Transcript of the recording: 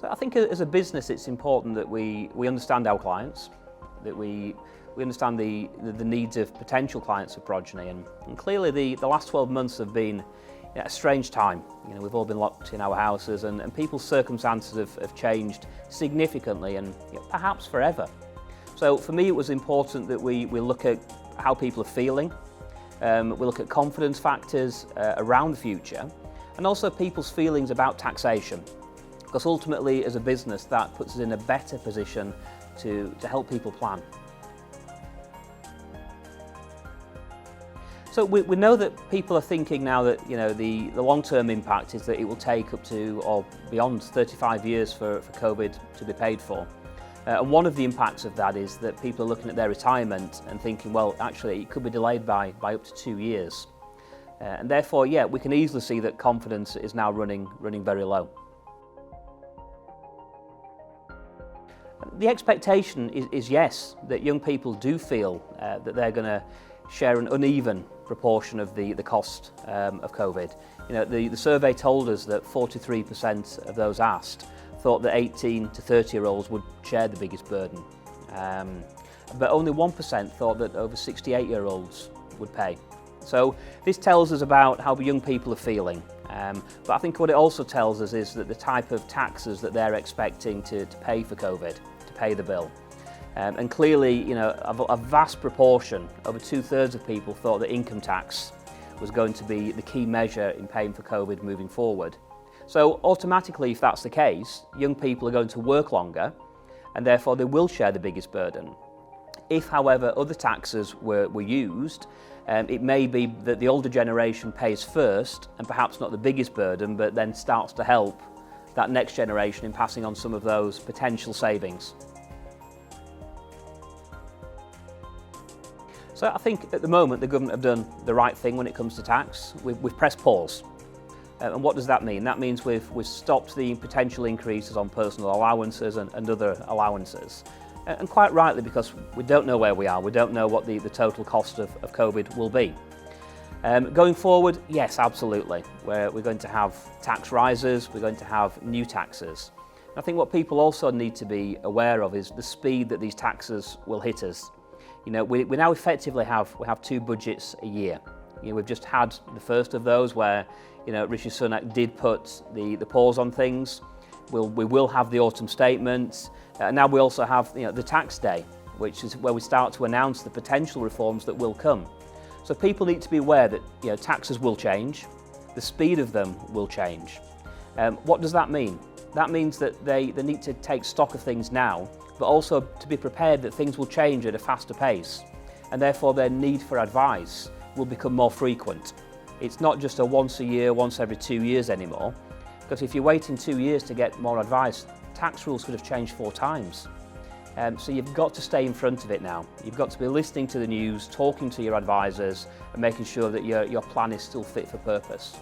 So I think as a business it's important that we understand our clients, that we understand the needs of potential clients of Progeny, and clearly the last 12 months have been a strange time. We've all been locked in our houses and people's circumstances have changed significantly and perhaps forever. So for me it was important that we look at how people are feeling, we look at confidence factors around the future, and also people's feelings about taxation. Because ultimately, as a business, that puts us in a better position to help people plan. So we know that people are thinking now that the long-term impact is that it will take up to or beyond 35 years for COVID to be paid for. And one of the impacts of that is that people are looking at their retirement and thinking, well, actually, it could be delayed by up to 2 years. And therefore, yeah, we can easily see that confidence is now running very low. The expectation is yes, that young people do feel that they're going to share an uneven proportion of the cost of COVID. The survey told us that 43% of those asked thought that 18 to 30-year-olds would share the biggest burden. But only 1% thought that over 68-year-olds would pay. So this tells us about how young people are feeling. But I think what it also tells us is that the type of taxes that they're expecting to pay for COVID, to pay the bill. And clearly, a vast proportion, over 2/3 of people thought that income tax was going to be the key measure in paying for COVID moving forward. So automatically, if that's the case, young people are going to work longer and therefore they will share the biggest burden. If, however, other taxes were used, it may be that the older generation pays first and perhaps not the biggest burden, but then starts to help that next generation in passing on some of those potential savings. So I think at the moment the government have done the right thing when it comes to tax. We've pressed pause. And what does that mean? That means we've stopped the potential increases on personal allowances and other allowances. And quite rightly, because we don't know where we are, we don't know what the total cost of COVID will be. Going forward, yes, absolutely. We're going to have tax rises, we're going to have new taxes. And I think what people also need to be aware of is the speed that these taxes will hit us. We now effectively have 2 budgets a year. We've just had the first of those where Rishi Sunak did put the pause on things. We will have the autumn statements. Now we also have the tax day, which is where we start to announce the potential reforms that will come. So people need to be aware that taxes will change, the speed of them will change. What does that mean? That means that they need to take stock of things now, but also to be prepared that things will change at a faster pace, and therefore their need for advice will become more frequent. It's not just a once a year, once every 2 years anymore, because if you're waiting 2 years to get more advice, tax rules could have changed 4 times. So you've got to stay in front of it now. You've got to be listening to the news, talking to your advisors, and making sure that your plan is still fit for purpose.